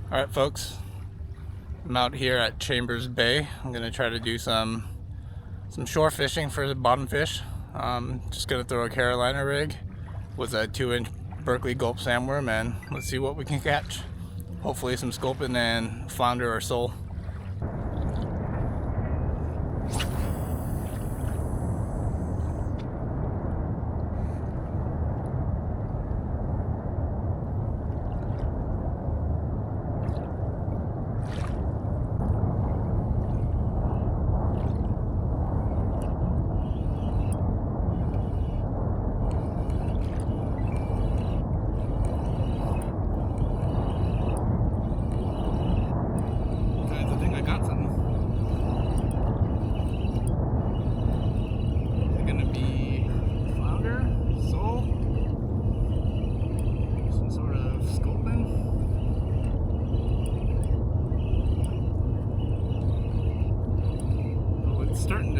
Alright folks, I'm out here at Chambers Bay. I'm going to try to do some shore fishing for the bottom fish. Just going to throw a Carolina rig with a 2-inch Berkley Gulp Sandworm, and let's see what we can catch. Hopefully some sculpin and flounder or sole. Starting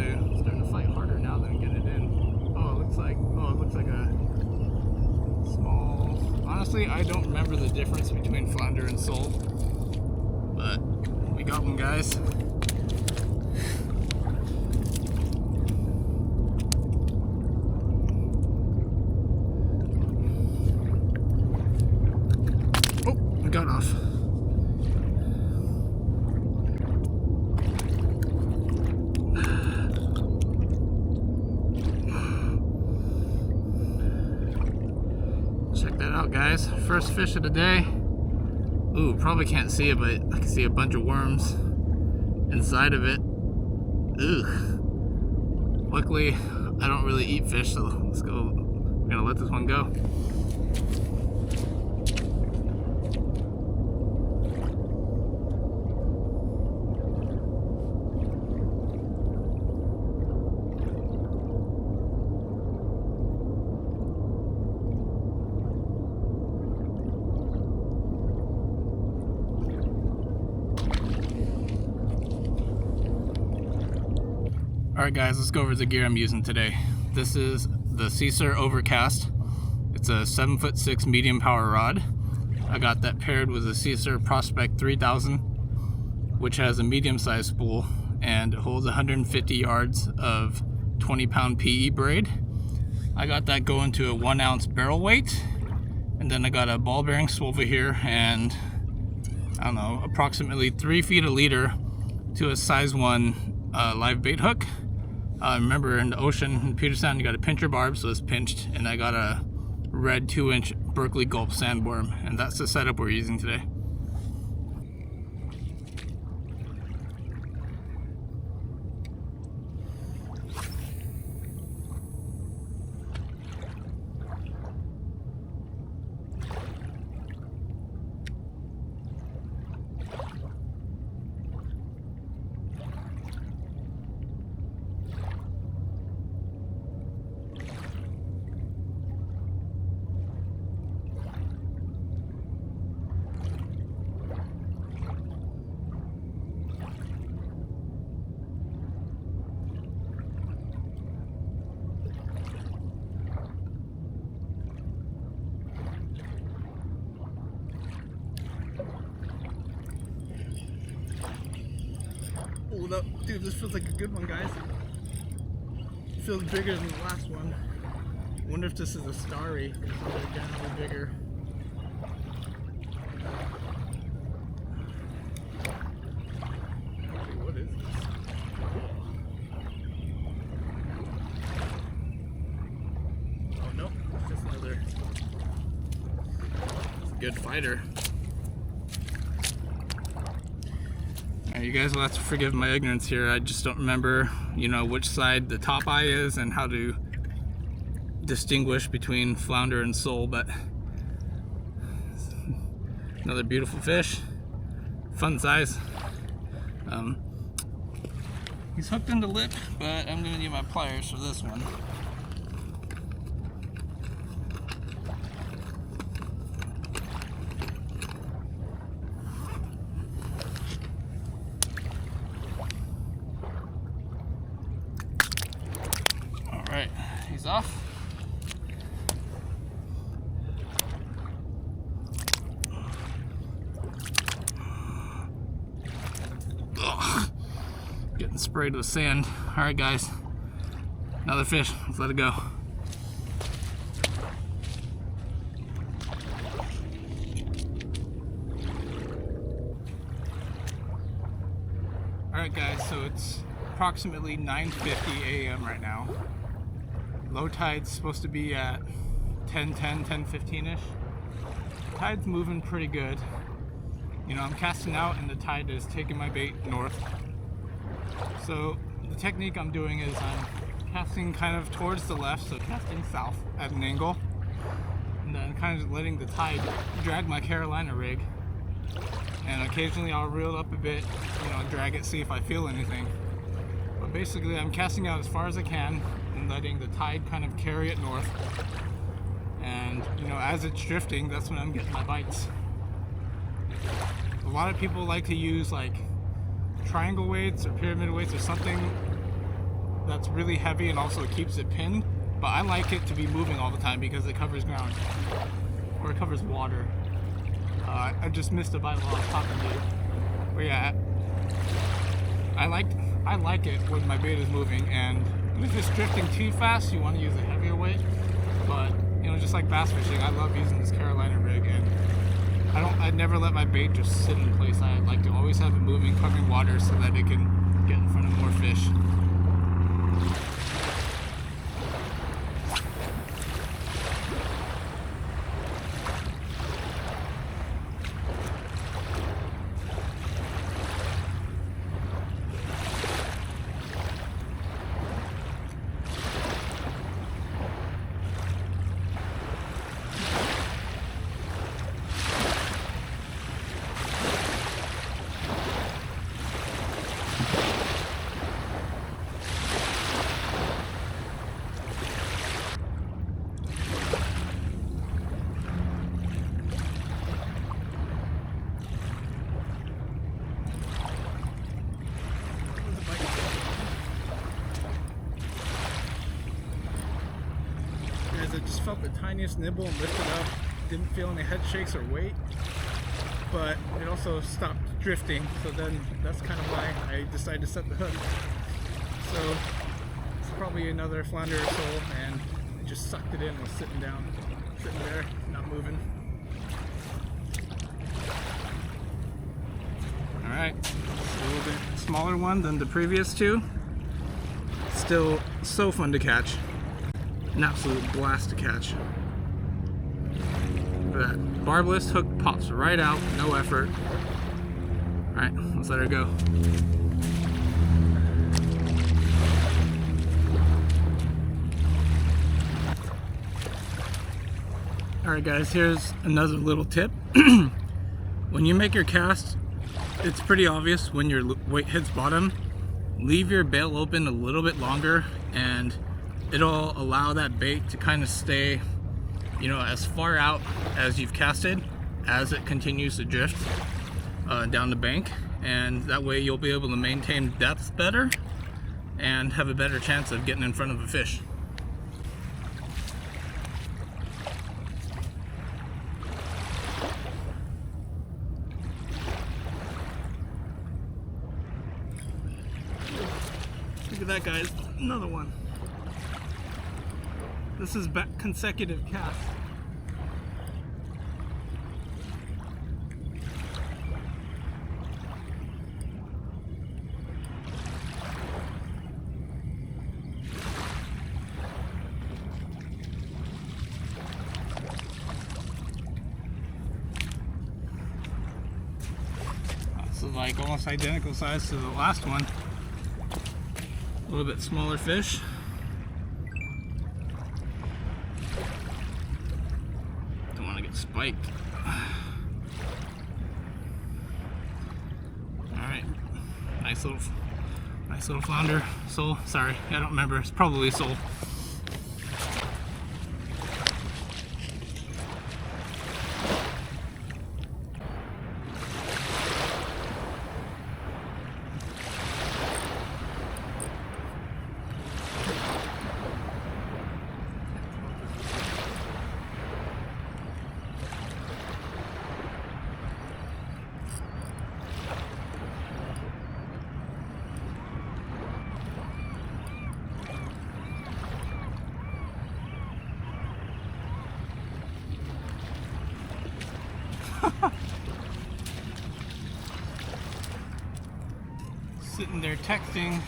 to fight harder now than get it in. Oh, it looks like a small. Honestly, I don't remember the difference between flounder and sole, but we got one, guys. Oh, we got off. Check that out, guys. First fish of the day. Ooh, probably can't see it, but I can see a bunch of worms inside of it. Ugh. Luckily, I don't really eat fish, so let's go. We're gonna let this one go. Alright guys, let's go over the gear I'm using today. This is the Seasir Overcast. It's a 7'6" medium power rod. I got that paired with a Seasir Prospec 3000, which has a medium sized spool and it holds 150 yards of 20-pound PE braid. I got that going to a 1 ounce barrel weight, and then I got a ball bearing swivel here and I don't know, approximately 3 feet a leader to a size 1 live bait hook. Remember in the ocean in Puget Sound you got a pincher barb, so it's pinched, and I got a red 2-inch Berkley Gulp Sandworm, and that's the setup we're using today. Hold up. Dude, this feels like a good one, guys. It feels bigger than the last one. I wonder if this is a starry, because they're generally bigger. What is this? Oh no, it's just another. It's a good fighter. You guys will have to forgive my ignorance here. I just don't remember, you know, which side the top eye is and how to distinguish between flounder and sole, but another beautiful fish, fun size. He's hooked in the lip, but I'm gonna need my pliers for this one. Alright, he's off. Ugh. Getting sprayed with sand. All right, guys. Another fish. Let's let it go. All right, guys. So it's approximately 9:50 a.m. right now. Low tide's supposed to be at 10:10, 10:15-ish. Tide's moving pretty good. You know, I'm casting out and the tide is taking my bait north. So the technique I'm doing is I'm casting kind of towards the left, so casting south at an angle, and then kind of letting the tide drag my Carolina rig. And occasionally I'll reel it up a bit, you know, drag it, see if I feel anything. But basically I'm casting out as far as I can and letting the tide kind of carry it north. And, you know, as it's drifting, that's when I'm getting my bites. A lot of people like to use like triangle weights or pyramid weights or something that's really heavy and also keeps it pinned, but I like it to be moving all the time because it covers ground, or it covers water. I just missed a bite while I was talking to you. But yeah, I like it when my bait is moving, and if it's drifting too fast, you want to use a heavier weight. But you know, just like bass fishing, I love using this Carolina rig, and I'd never let my bait just sit in place. I like to always have it moving, covering water, so that it can get in front of more fish. I just felt the tiniest nibble and lifted up. Didn't feel any head shakes or weight, but it also stopped drifting. So then that's kind of why I decided to set the hook. So it's probably another flounder or so, and it just sucked it in and was sitting there, not moving. All right, a little bit smaller one than the previous two. Still so fun to catch. An absolute blast to catch. That barbless hook pops right out, no effort. Alright, let's let her go. Alright guys, here's another little tip. When you make your cast, it's pretty obvious when your weight hits bottom. Leave your bail open a little bit longer, and it'll allow that bait to kind of stay, you know, as far out as you've casted as it continues to drift down the bank, and that way you'll be able to maintain depth better and have a better chance of getting in front of a fish. Look at that, guys, another one. This is back consecutive casts. This is like almost identical size to the last one. A little bit smaller fish. Spiked. Alright, nice little flounder, sole, sorry, I don't remember, it's probably sole. sitting there texting.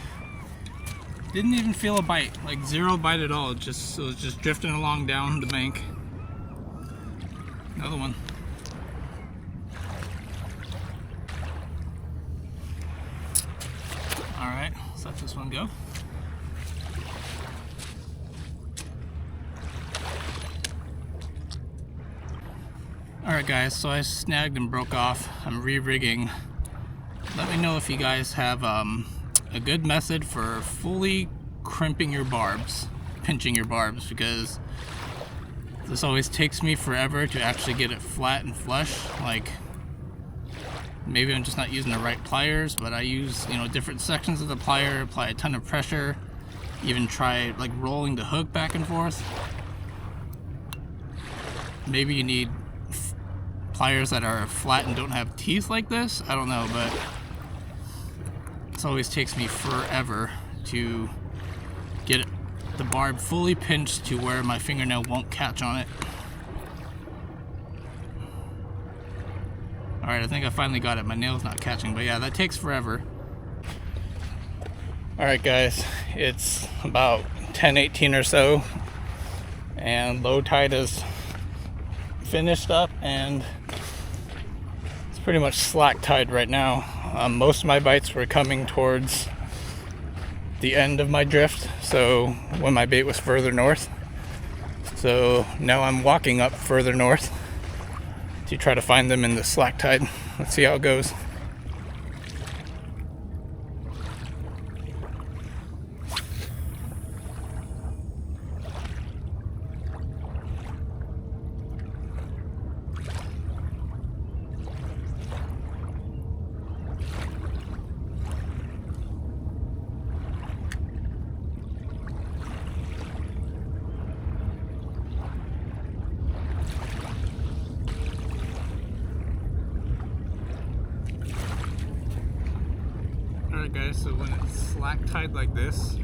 Didn't even feel a bite, like zero bite at all. It was just drifting along down the bank. Another one. All right, let's let this one go. Alright guys, so I snagged and broke off. I'm re-rigging. Let me know if you guys have a good method for fully crimping your barbs, pinching your barbs, because this always takes me forever to actually get it flat and flush. Like, maybe I'm just not using the right pliers, but I use, you know, different sections of the plier, apply a ton of pressure, even try like rolling the hook back and forth. Maybe you need pliers that are flat and don't have teeth like this. I don't know, but this always takes me forever to get the barb fully pinched to where my fingernail won't catch on it. Alright, I think I finally got it. My nail's not catching, but yeah, that takes forever. Alright guys, it's about 10:18 or so, and low tide is finished up, and it's pretty much slack tide right now. Most of my bites were coming towards the end of my drift, so when my bait was further north. So now I'm walking up further north to try to find them in the slack tide. Let's see how it goes. Alright guys, so when it's slack tide like this,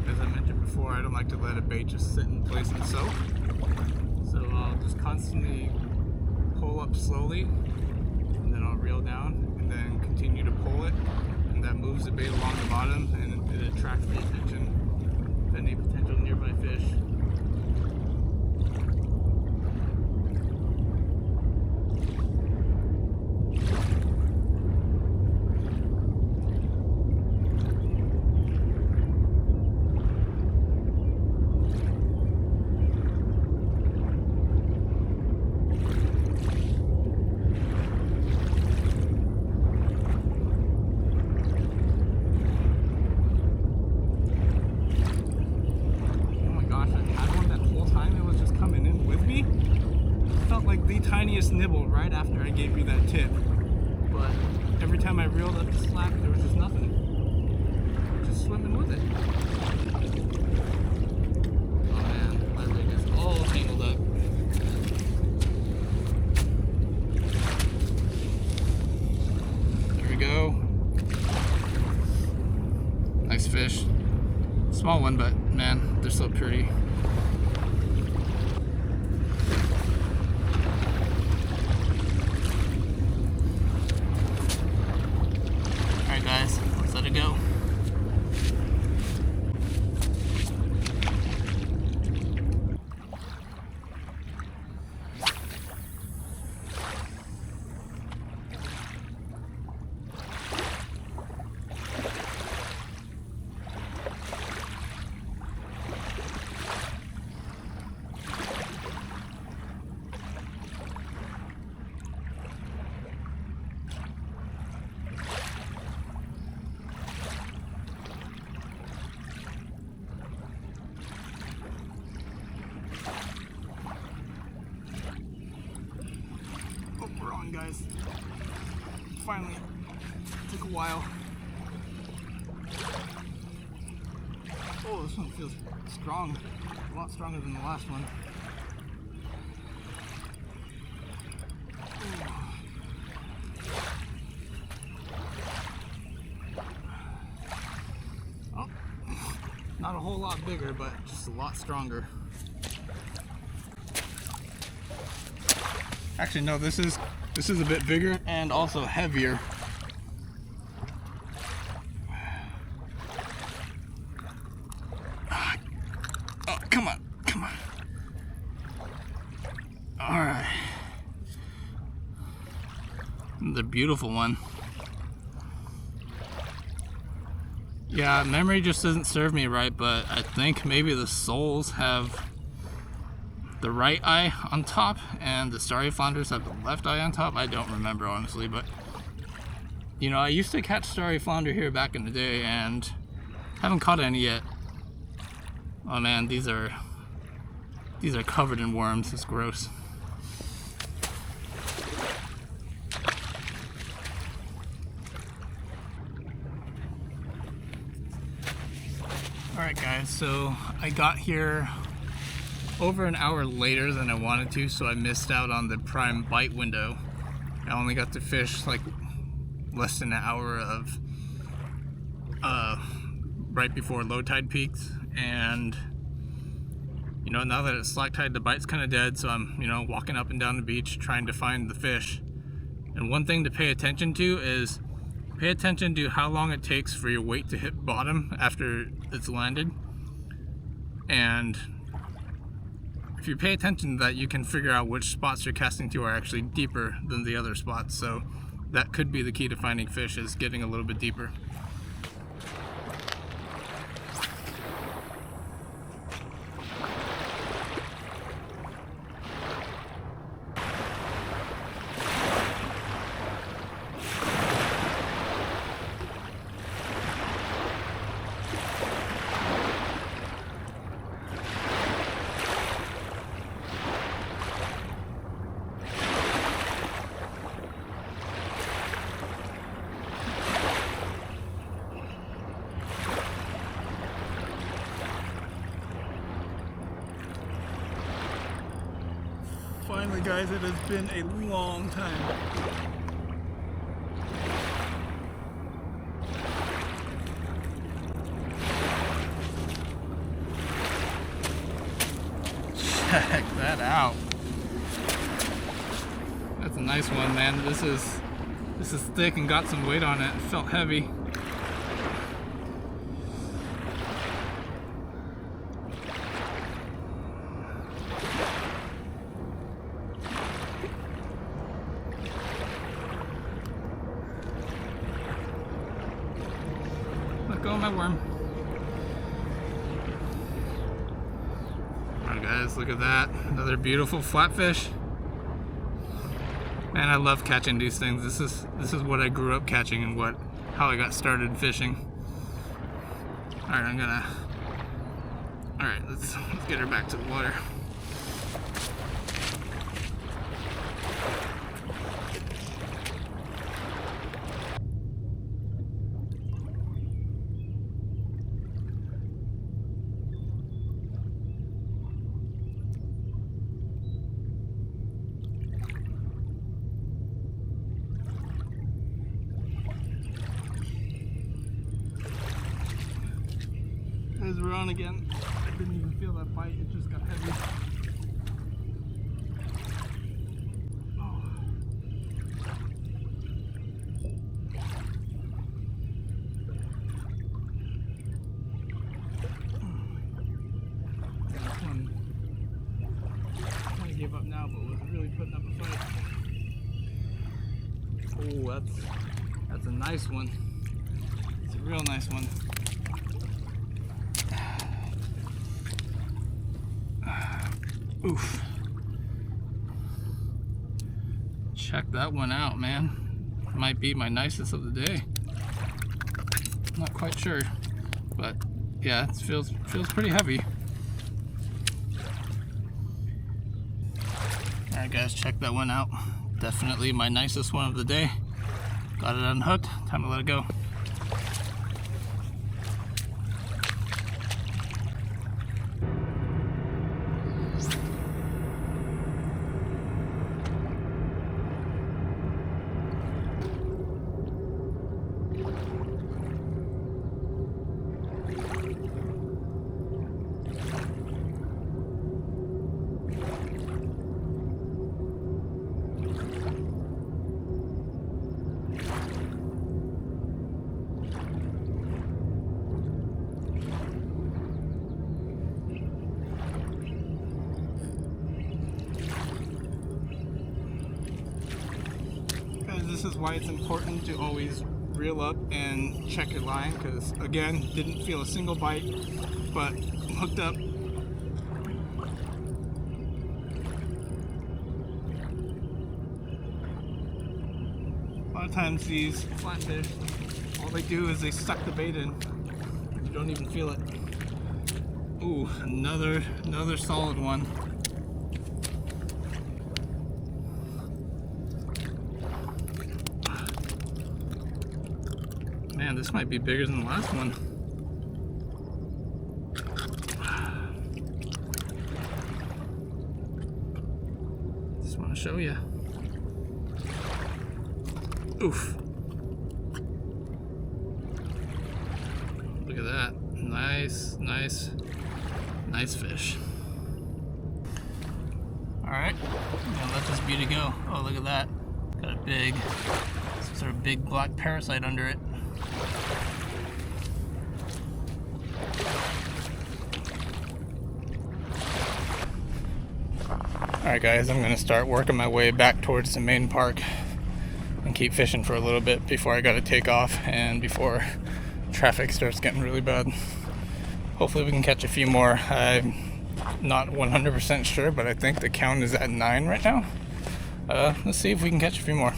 as I mentioned before, I don't like to let a bait just sit in place and soak. So I'll just constantly pull up slowly, and then I'll reel down, and then continue to pull it, and that moves the bait along the bottom, and it attracts the attention of any potential nearby fish. Like the tiniest nibble right after I gave you that tip, but every time I reeled up the slack there was just nothing, just swimming with it. Oh man, my rig is all tangled up. There we go. Nice fish. Small one, but man, they're so pretty. Guys, let's let it go. Guys, finally, it took a while. Oh, this one feels strong, a lot stronger than the last one. Oh, not a whole lot bigger, but just a lot stronger. Actually, no, this is a bit bigger and also heavier. beautiful one. Yeah, memory just doesn't serve me right, but I think maybe the soles have the right eye on top and the starry flounders have the left eye on top. I don't remember honestly, but you know, I used to catch starry flounder here back in the day and haven't caught any yet. Oh man, these are covered in worms. It's gross. Alright guys, so I got here over an hour later than I wanted to, so I missed out on the prime bite window. I only got to fish like less than an hour of right before low tide peaks, and you know, now that it's slack tide, the bite's kind of dead, so I'm, you know, walking up and down the beach trying to find the fish. And one thing to pay attention to is pay attention to how long it takes for your weight to hit bottom after it's landed. And if you pay attention to that, you can figure out which spots you're casting to are actually deeper than the other spots. So that could be the key to finding fish, is getting a little bit deeper. Finally guys, it has been a long time. Check that out. That's a nice one, man. This is thick and got some weight on it. It felt heavy. Let go of my worm. Alright guys, look at that. Another beautiful flatfish. Man, I love catching these things. This is what I grew up catching and how I got started fishing. Alright, let's get her back to the water. Guys, we're on again. I didn't even feel that bite, it just got heavy. Oh. This one kind of gave up now, but was really putting up a fight. Oh, that's a nice one. It's a real nice one. Oof. Check that one out, man. Might be my nicest of the day. Not quite sure, but yeah, it feels pretty heavy. Alright guys, check that one out. Definitely my nicest one of the day. Got it unhooked, time to let it go. why it's important to always reel up and check your line, because again, didn't feel a single bite, but hooked up. A lot of times these flatfish, all they do is they suck the bait in. You don't even feel it. Ooh, another solid one. Man, this might be bigger than the last one. Just want to show you. Oof. Look at that. Nice fish. Alright, I'm gonna let this beauty go. Oh, look at that. Got a big, sort of big black parasite under it. Alright guys, I'm gonna start working my way back towards the main park and keep fishing for a little bit before I gotta take off and before traffic starts getting really bad. Hopefully we can catch a few more. I'm not 100% sure, but I think the count is at 9 right now. Let's see if we can catch a few more.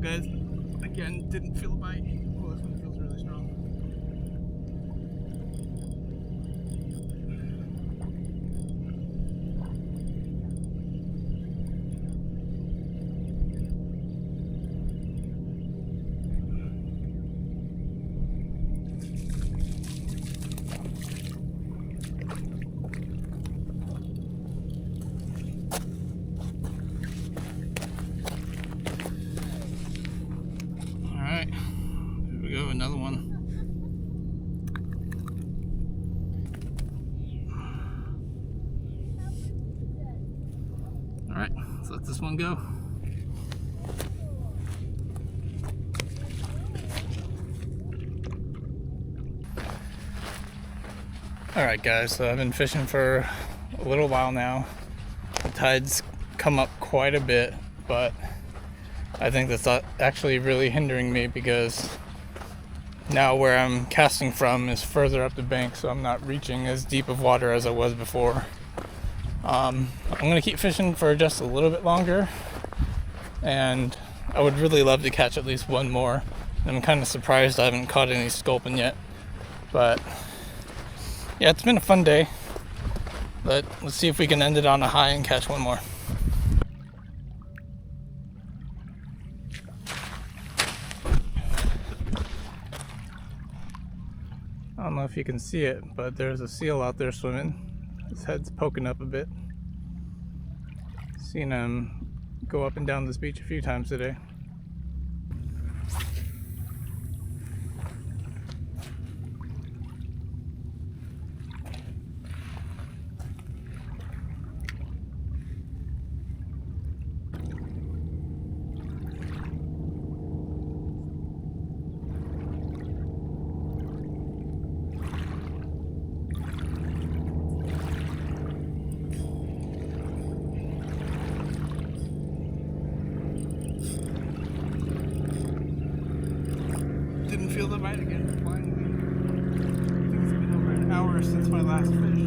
Guys, again, didn't feel a bite. Oh, this one feels really strong. Another one. All right, let's let this one go. All right, guys, so I've been fishing for a little while now. The tide's come up quite a bit, but I think that's actually really hindering me because now where I'm casting from is further up the bank, so I'm not reaching as deep of water as I was before. I'm gonna keep fishing for just a little bit longer, and I would really love to catch at least one more. I'm kind of surprised I haven't caught any sculpin yet, but yeah, it's been a fun day. But let's see if we can end it on a high and catch one more. I don't know if you can see it, but there's a seal out there swimming. His head's poking up a bit. Seen him go up and down this beach a few times today. Didn't feel the bite again, finally. I think it's been over an hour since my last fish.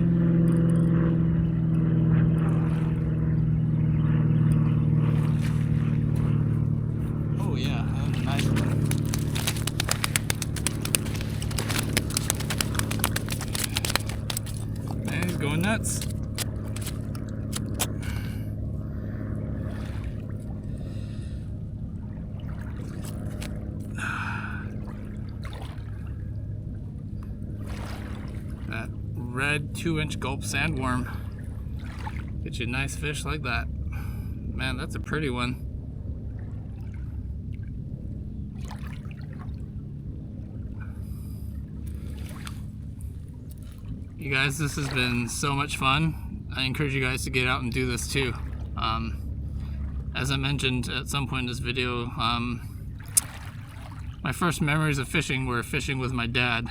Oh yeah, that was a nice one. Man, he's going nuts. That red 2-inch Gulp sandworm. Get you a nice fish like that. Man, that's a pretty one. You guys, this has been so much fun. I encourage you guys to get out and do this too. As I mentioned at some point in this video, my first memories of fishing were fishing with my dad,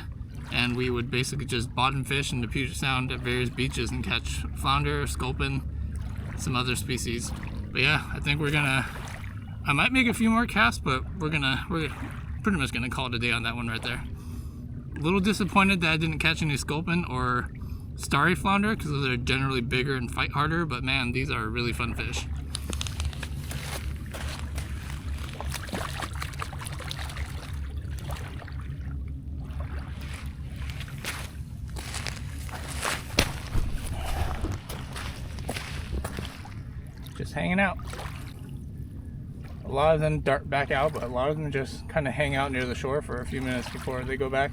and we would basically just bottom fish in the Puget Sound at various beaches and catch flounder, sculpin, some other species. But yeah, I think I might make a few more casts, but we're pretty much gonna call it a day on that one right there. A little disappointed that I didn't catch any sculpin or starry flounder, because those are generally bigger and fight harder, but man, these are really fun fish. Just hanging out. A lot of them dart back out, but a lot of them just kind of hang out near the shore for a few minutes before they go back.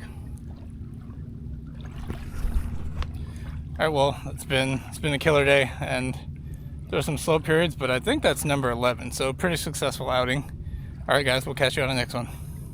Alright, well, it's been a killer day, and there's some slow periods, but I think that's number 11, so pretty successful outing. Alright guys, we'll catch you on the next one.